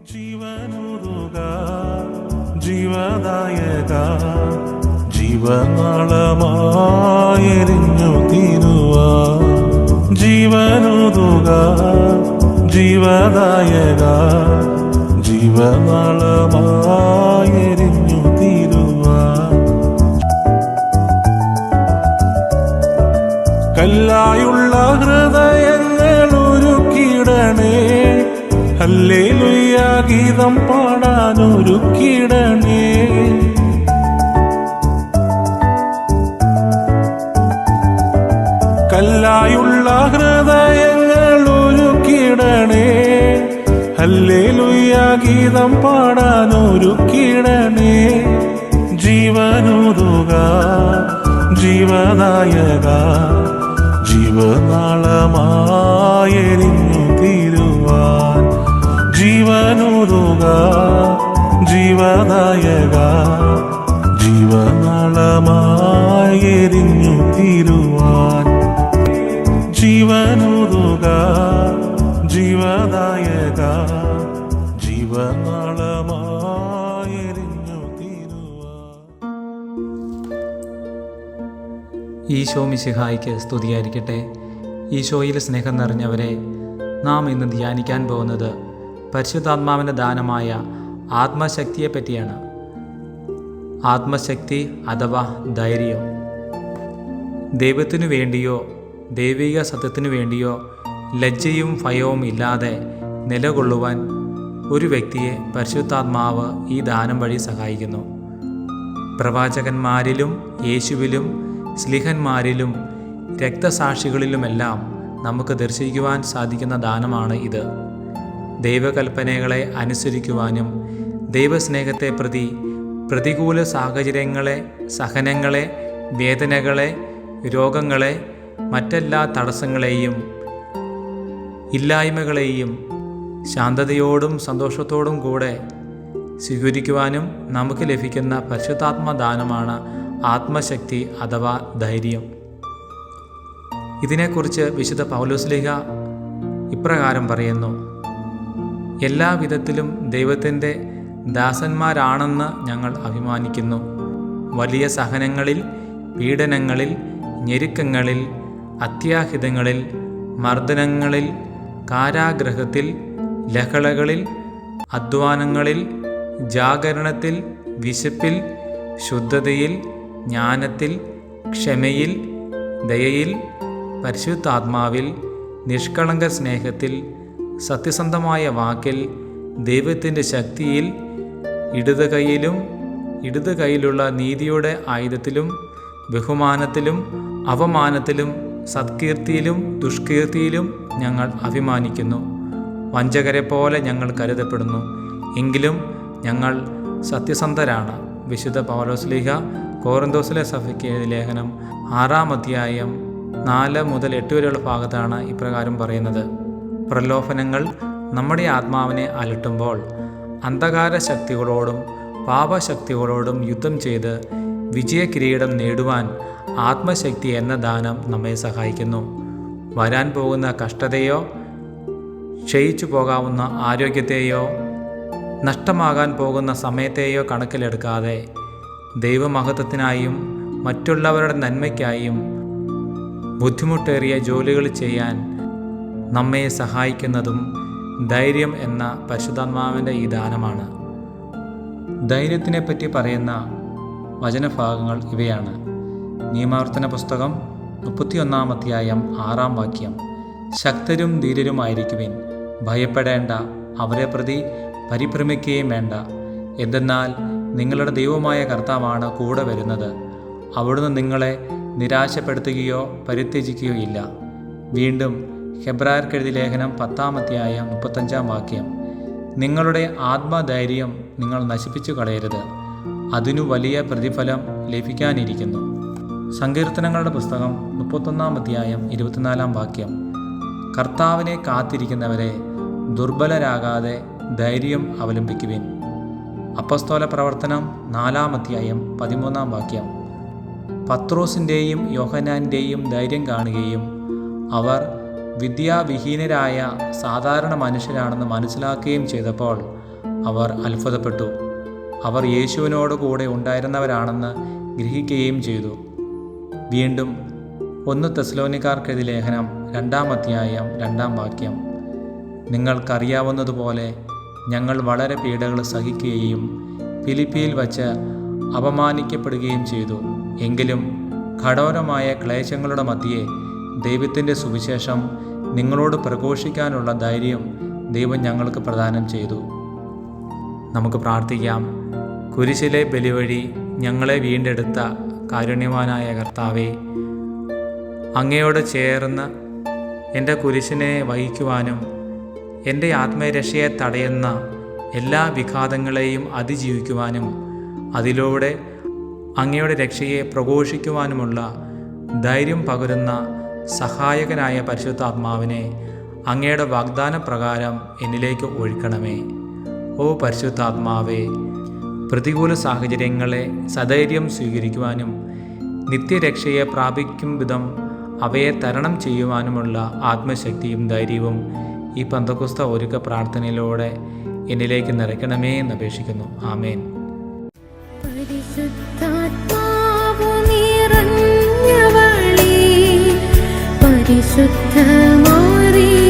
ജീവനുറുക ജീവദായക ജീവനാളമായെരിഞ്ഞു തീരുവാൻ ജീവനുറുക ജീവദായക ജീവനാളമായെരിഞ്ഞു തീരുവാൻ കല്ലായുള്ള ഹൃദയങ്ങൾ ഒരുക്കിടണേ ഹല്ലേലൂയ ഗീതം പാടാൻ ഒരുക്കിടണേ കല്ലായുള്ള ഹൃദയങ്ങൾ ഒരുക്കിടണേ ഹല്ലേലൂയ ഗീതം പാടാൻ ഒരുക്കിടണേ ജീവനുറുക ജീവദായക ജീവനാളമായെരിഞ്ഞു തീരുവാൻ ജീവനുറുക ജീവദായക ജീവനാളമായെരിഞ്ഞു തീരുവാൻ ജീവനുറുക ജീവദായക ജീവനാളമായെരിഞ്ഞു തീരുവാൻ. ഈശോ മിശിഹായ്ക്ക് സ്തുതിയായിരിക്കട്ടെ. ഈശോയിൽ സ്നേഹം നിറഞ്ഞവരെ, നാം ഇന്ന് ധ്യാനിക്കാൻ പോകുന്നത് പരിശുദ്ധാത്മാവിൻ്റെ ദാനമായ ആത്മശക്തിയെപ്പറ്റിയാണ്. ആത്മശക്തി അഥവാ ധൈര്യം. ദൈവത്തിനു വേണ്ടിയോ ദൈവിക സത്യത്തിനു വേണ്ടിയോ ലജ്ജയും ഭയവും ഇല്ലാതെ നിലകൊള്ളുവാൻ ഒരു വ്യക്തിയെ പരിശുദ്ധാത്മാവ് ഈ ദാനം വഴി സഹായിക്കുന്നു. പ്രവാചകന്മാരിലും യേശുവിലും സ്ലിഹന്മാരിലും രക്തസാക്ഷികളിലുമെല്ലാം നമുക്ക് ദർശിക്കുവാൻ സാധിക്കുന്ന ദാനമാണ് ഇത്. ദൈവകൽപ്പനകളെ അനുസരിക്കുവാനും ദൈവസ്നേഹത്തെ പ്രതി പ്രതികൂല സാഹചര്യങ്ങളെ, സഹനങ്ങളെ, വേദനകളെ, രോഗങ്ങളെ, മറ്റെല്ലാ തടസ്സങ്ങളെയും ഇല്ലായ്മകളെയും ശാന്തതയോടും സന്തോഷത്തോടും കൂടെ സ്വീകരിക്കുവാനും നമുക്ക് ലഭിക്കുന്ന പരിശുദ്ധാത്മദാനമാണ് ആത്മശക്തി അഥവാ ധൈര്യം. ഇതിനെക്കുറിച്ച് വിശുദ്ധ പൗലോസ്ലീഹ ഇപ്രകാരം പറയുന്നു: എല്ലാ വിധത്തിലും ദൈവത്തിൻ്റെ ദാസന്മാരാണെന്ന് ഞങ്ങൾ അഭിമാനിക്കുന്നു. വലിയ സഹനങ്ങളിൽ, പീഡനങ്ങളിൽ, ഞെരുക്കങ്ങളിൽ, അത്യാഹിതങ്ങളിൽ, മർദ്ദനങ്ങളിൽ, കാരാഗൃഹത്തിൽ, ലഹളകളിൽ, അധ്വാനങ്ങളിൽ, ജാഗരണത്തിൽ, വിശപ്പിൽ, ശുദ്ധതയിൽ, ജ്ഞാനത്തിൽ, ക്ഷമയിൽ, ദയയിൽ, പരിശുദ്ധാത്മാവിൽ, നിഷ്കളങ്ക സ്നേഹത്തിൽ, സത്യസന്ധമായ വാക്കിൽ, ദൈവത്തിൻ്റെ ശക്തിയിൽ, ഇടത് കൈയിലുള്ള നീതിയുടെ ആയുധത്തിലും, ബഹുമാനത്തിലും അവമാനത്തിലും, സത്കീർത്തിയിലും ദുഷ്കീർത്തിയിലും ഞങ്ങൾ അഭിമാനിക്കുന്നു. വഞ്ചകരെ പോലെ ഞങ്ങൾ കരുതപ്പെടുന്നു, എങ്കിലും ഞങ്ങൾ സത്യസന്ധരാണ്. വിശുദ്ധ പൗലോസ്ലീഹ കോറിന്തോസിലെ സഭയ്ക്ക് എഴുതിയ ലേഖനം 6-ാം അധ്യായം 4 മുതൽ 8 വരെയുള്ള ഭാഗത്താണ് ഇപ്രകാരം പറയുന്നത്: പ്രലോഭനങ്ങൾ നമ്മുടെ ആത്മാവിനെ അലട്ടുമ്പോൾ അന്ധകാര ശക്തികളോടും പാപശക്തികളോടും യുദ്ധം ചെയ്ത് വിജയകിരീടം നേടുവാൻ ആത്മശക്തി എന്ന ദാനം നമ്മെ സഹായിക്കുന്നു. വരാൻ പോകുന്ന കഷ്ടതയോ, ക്ഷയിച്ചു പോകാവുന്ന ആരോഗ്യത്തെയോ, നഷ്ടമാകാൻ പോകുന്ന സമയത്തെയോ കണക്കിലെടുക്കാതെ ദൈവമഹത്വത്തിനായും മറ്റുള്ളവരുടെ നന്മയ്ക്കായും ബുദ്ധിമുട്ടേറിയ ജോലികൾ ചെയ്യാൻ നമ്മെ സഹായിക്കുന്നതും ധൈര്യം എന്ന പരിശുദ്ധാത്മാവിൻ്റെ ഈ ദാനമാണ്. ധൈര്യത്തിനെപ്പറ്റി പറയുന്ന വചനഭാഗങ്ങൾ ഇവയാണ്: നിയമാവർത്തന പുസ്തകം 31-ാം അധ്യായം 6-ാം വാക്യം: ശക്തരും ധീരരുമായിരിക്കുവിൻ, ഭയപ്പെടേണ്ട, അവരെ പ്രതി പരിഭ്രമിക്കുകയും വേണ്ട. എന്തെന്നാൽ നിങ്ങളുടെ ദൈവമായ കർത്താവാണ് കൂടെ വരുന്നത്. അവിടുന്ന് നിങ്ങളെ നിരാശപ്പെടുത്തുകയോ പരിത്യജിക്കുകയോ ഇല്ല. വീണ്ടും ഹെബ്രായർക്കെഴുതിയ ലേഖനം 10-ാം അധ്യായം 35-ാം വാക്യം: നിങ്ങളുടെ ആത്മധൈര്യം നിങ്ങൾ നശിപ്പിച്ചു കളയരുത്, അതിനു വലിയ പ്രതിഫലം ലഭിക്കാനിരിക്കുന്നു. സങ്കീർത്തനങ്ങളുടെ പുസ്തകം 31-ാം അധ്യായം 24-ാം വാക്യം: കർത്താവിനെ കാത്തിരിക്കുന്നവരെ ദുർബലരാകാതെ ധൈര്യം അവലംബിക്കുവിൻ. അപ്പസ്തോല പ്രവർത്തനം 4-ാം അധ്യായം 13-ാം വാക്യം: പത്രോസിൻ്റെയും യോഹന്നാൻ്റെയും ധൈര്യം കാണുകയും അവർ വിദ്യാവിഹീനരായ സാധാരണ മനുഷ്യരാണെന്ന് മനസ്സിലാക്കുകയും ചെയ്തപ്പോൾ അവർ അത്ഭുതപ്പെട്ടു. അവർ യേശുവിനോട് കൂടെ ഉണ്ടായിരുന്നവരാണെന്ന് ഗ്രഹിക്കുകയും ചെയ്തു. വീണ്ടും 1 തെസ്സലോനിക്കാർക്കെഴുതിയ ലേഖനം 2-ാം അധ്യായം 2-ാം വാക്യം. നിങ്ങൾക്കറിയാവുന്നതുപോലെ ഞങ്ങൾ വളരെ പീഡകൾ സഹിക്കുകയും ഫിലിപ്പിയിൽ വച്ച് അപമാനിക്കപ്പെടുകയും ചെയ്തു. എങ്കിലും കഠോരമായ ക്ലേശങ്ങളുടെ മധ്യേ ദൈവത്തിൻ്റെ സുവിശേഷം നിങ്ങളോട് പ്രഘോഷിക്കാനുള്ള ധൈര്യം ദൈവം ഞങ്ങൾക്ക് പ്രദാനം ചെയ്തു. നമുക്ക് പ്രാർത്ഥിക്കാം. കുരിശിലെ ബലി വഴി ഞങ്ങളെ വീണ്ടെടുത്ത കാരുണ്യവാനായ കർത്താവേ, അങ്ങയോട് ചേർന്ന് എൻ്റെ കുരിശിനെ വഹിക്കുവാനും എൻ്റെ ആത്മരക്ഷയെ തടയുന്ന എല്ലാ വിഘാതങ്ങളെയും അതിജീവിക്കുവാനും അതിലൂടെ അങ്ങയുടെ രക്ഷയെ പ്രഘോഷിക്കുവാനുമുള്ള ധൈര്യം പകരുന്ന സഹായകനായ പരിശുദ്ധാത്മാവിനെ അങ്ങയുടെ വാഗ്ദാനപ്രകാരം എന്നിലേക്ക് ഒഴുക്കണമേ. ഓ പരിശുദ്ധാത്മാവേ, പ്രതികൂല സാഹചര്യങ്ങളെ സധൈര്യം സ്വീകരിക്കുവാനും നിത്യരക്ഷയെ പ്രാപിക്കും വിധം അവയെ തരണം ചെയ്യുവാനുമുള്ള ആത്മശക്തിയും ധൈര്യവും ഈ പന്തക്കുസ്ത ഒരുക്ക പ്രാർത്ഥനയിലൂടെ എന്നിലേക്ക് നിറയ്ക്കണമേ എന്ന് അപേക്ഷിക്കുന്നു. ആമേൻ. പരിശുദ്ധാത്മാവു നിറഞ്ഞവളേ, പരിശുദ്ധ മാറിയ